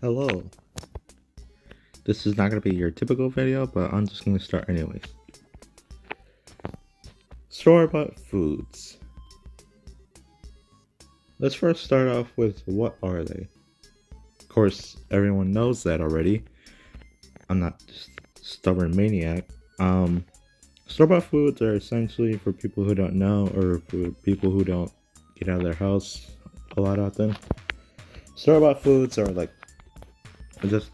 Hello. This is not going to be your typical video, but I'm just going to start anyways. Store-bought foods. Let's first start off with what are they? Of course, everyone knows that already. I'm not just stubborn maniac. Store-bought foods are essentially for people who don't know or for people who don't get out of their house a lot often. Store-bought foods are like just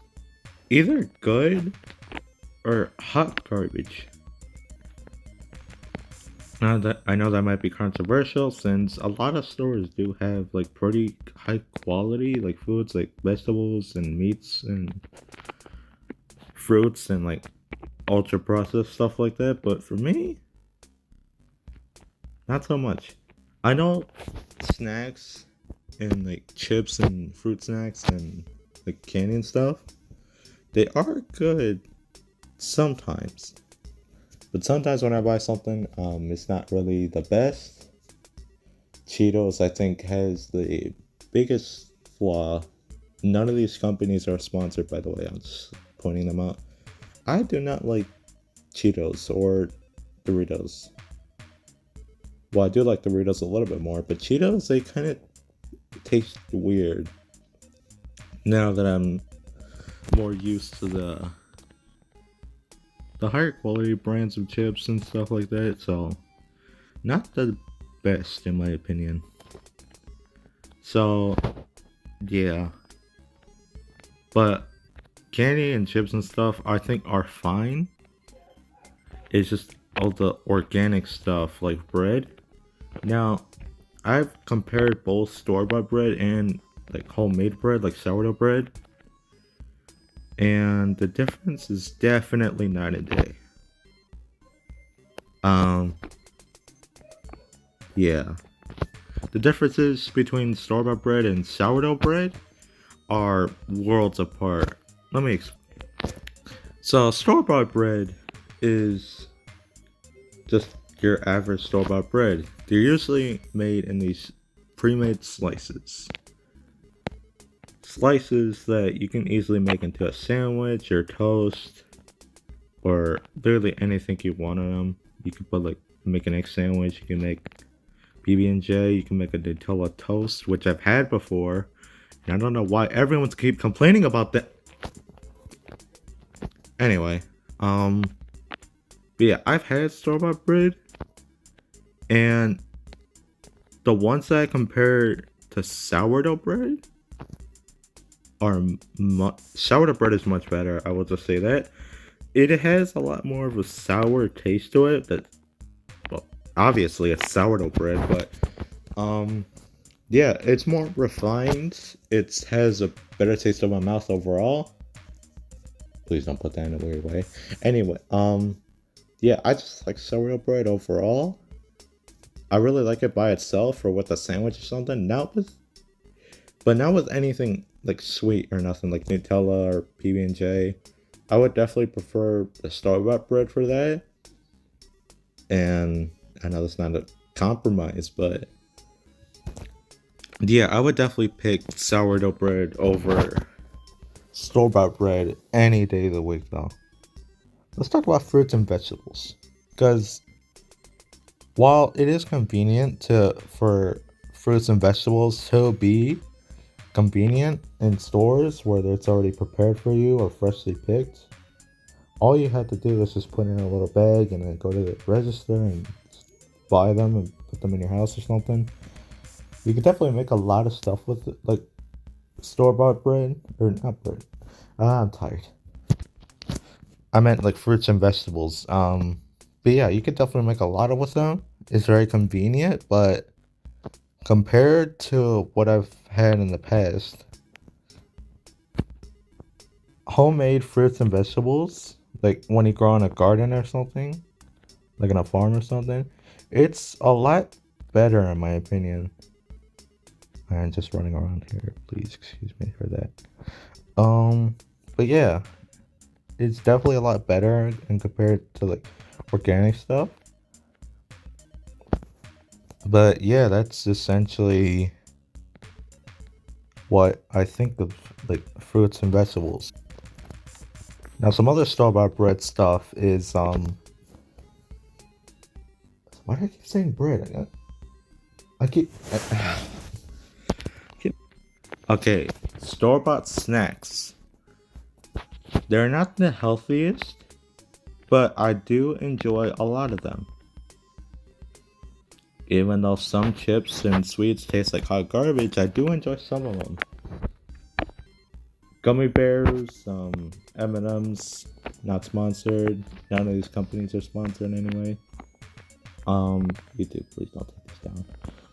either good or hot garbage. Now that I know that might be controversial, since a lot of stores do have like pretty high quality like foods, like vegetables and meats and fruits and like ultra processed stuff like that. But for me, not so much. I know snacks and like chips and fruit snacks and like candy and stuff, they are good sometimes. But sometimes when I buy something, it's not really the best. Cheetos, I think, has the biggest flaw. None of these companies are sponsored, by the way. I'm just pointing them out. I do not like Cheetos or Doritos. Well, I do like Doritos a little bit more, but Cheetos, they kind of taste weird. Now that I'm more used to the higher quality brands of chips and stuff like that, so not the best in my opinion. So yeah, but candy and chips and stuff I think are fine. It's just all the organic stuff like bread. Now I've compared both store-bought bread and like homemade bread, like sourdough bread, and the difference is definitely night and day. Um, yeah, the differences between store-bought bread and sourdough bread are worlds apart. Let me explain. So store-bought bread is just your average store-bought bread. They're usually made in these pre-made slices. Slices that you can easily make into a sandwich or toast or literally anything you want on them. You can put like make an egg sandwich, you can make PB&J, you can make a Nutella toast, which I've had before. And I don't know why everyone's keep complaining about that. Anyway, but yeah, I've had store-bought bread, and the ones that I compare to sourdough bread are sourdough bread is much better. I will just say that it has a lot more of a sour taste to it. That, well, obviously it's sourdough bread, but yeah, it's more refined. It has a better taste in my mouth overall. Please don't put that in a weird way. Anyway, yeah, I just like sourdough bread overall. I really like it by itself or with a sandwich or something. But not with anything like sweet or nothing like Nutella or PB&J. I would definitely prefer the store-bought bread for that. And I know that's not a compromise, but yeah, I would definitely pick sourdough bread over store-bought bread any day of the week though. Let's talk about fruits and vegetables. Because while it is convenient for fruits and vegetables to be convenient in stores where it's already prepared for you or freshly picked, all you have to do is just put in a little bag and then go to the register and buy them and put them in your house or something. You could definitely make a lot of stuff with it, like store-bought bread or not bread. I'm tired. I meant like fruits and vegetables. But yeah, you could definitely make a lot of with them. It's very convenient, but compared to what I've had in the past, homemade fruits and vegetables, like when you grow in a garden or something, like in a farm or something, it's a lot better in my opinion. I'm just running around here. Please excuse me for that. But yeah, it's definitely a lot better and compared to like organic stuff. But yeah, that's essentially what I think of like fruits and vegetables. Now, some other store-bought bread stuff is why do I keep saying bread? I keep. Okay, store-bought snacks. They're not the healthiest, but I do enjoy a lot of them. Even though some chips and sweets taste like hot garbage, I do enjoy some of them. Gummy bears, M&M's, not sponsored. None of these companies are sponsored anyway. YouTube, please don't take this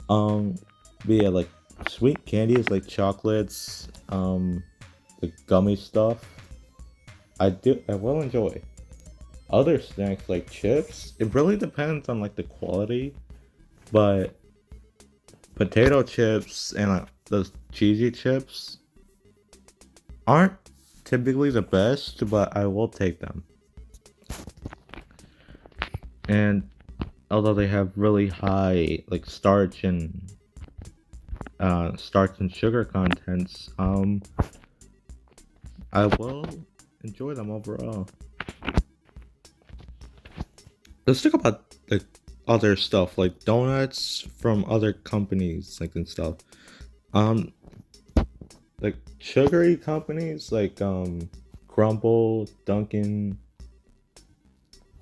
down. But yeah, like sweet candies like chocolates, the gummy stuff. I will enjoy. Other snacks like chips, it really depends on like the quality, but potato chips and those cheesy chips aren't typically the best, but I will take them. And although they have really high like starch and sugar contents, I will enjoy them overall. Let's talk about like other stuff like donuts from other companies like and stuff. Um, like sugary companies like Crumble, Dunkin'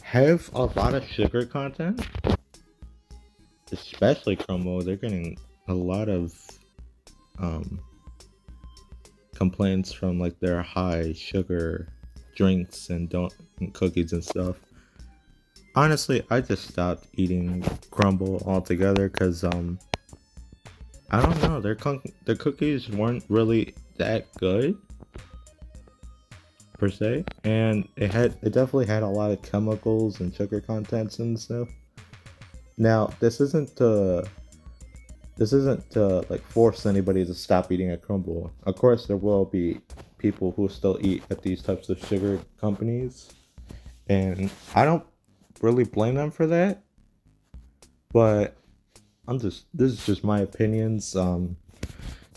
have a lot of sugar content. Especially Crumble, they're getting a lot of um complaints from like their high sugar drinks and cookies and stuff. Honestly, I just stopped eating Crumble altogether because I don't know, their cookies weren't really that good per se, and it definitely had a lot of chemicals and sugar contents and stuff. Now, this isn't to like force anybody to stop eating a Crumble. Of course, there will be people who still eat at these types of sugar companies, and I don't really blame them for that. But this is just my opinions.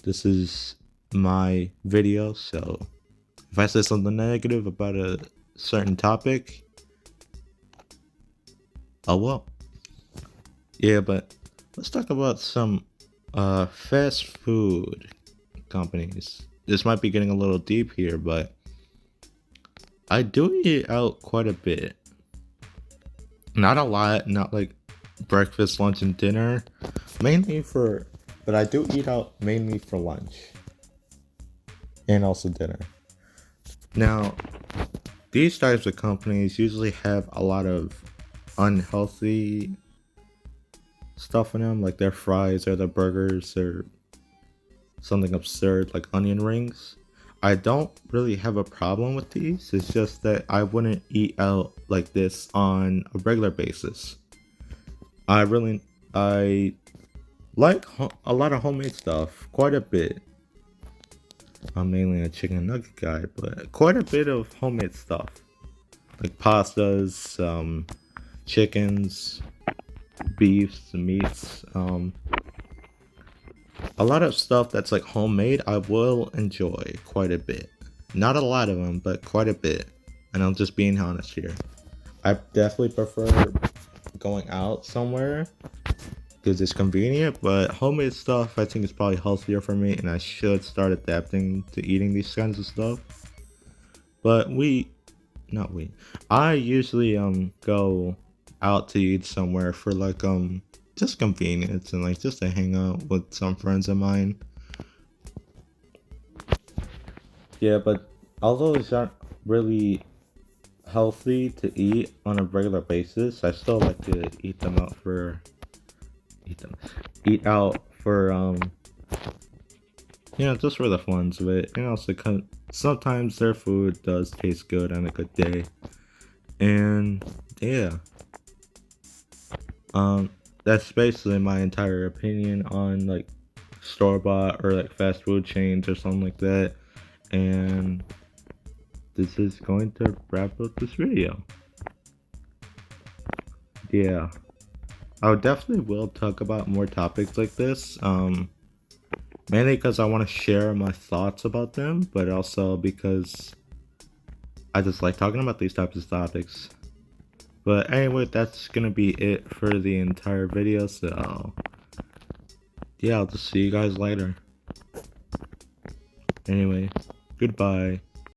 This is my video, so if I say something negative about a certain topic, oh well. Yeah, but let's talk about some fast food companies. This might be getting a little deep here, but I do eat out quite a bit. Not a lot, not like breakfast, lunch, and dinner. But I do eat out mainly for lunch and also dinner. Now, these types of companies usually have a lot of unhealthy stuff in them, like their fries or their burgers or something absurd like onion rings. I don't really have a problem with these. It's just that I wouldn't eat out like this on a regular basis. I like a lot of homemade stuff, quite a bit. I'm mainly a chicken nugget guy, but quite a bit of homemade stuff, like pastas, chickens, beefs, meats, a lot of stuff that's like homemade. I will enjoy quite a bit. Not a lot of them, but quite a bit. And I'm just being honest here. I definitely prefer going out somewhere because it's convenient, but homemade stuff I think is probably healthier for me, and I should start adapting to eating these kinds of stuff. But I usually go out to eat somewhere for like just convenience and like just to hang out with some friends of mine. Yeah, but although these aren't really healthy to eat on a regular basis, I still like to eat out for just for the funs of it. And also sometimes their food does taste good on a good day. And yeah. That's basically my entire opinion on like store-bought or like fast food chains or something like that. And this is going to wrap up this video. Yeah, I definitely will talk about more topics like this. Mainly because I want to share my thoughts about them, but also because I just like talking about these types of topics. But anyway, that's gonna be it for the entire video, so yeah, I'll just see you guys later. Anyway, goodbye.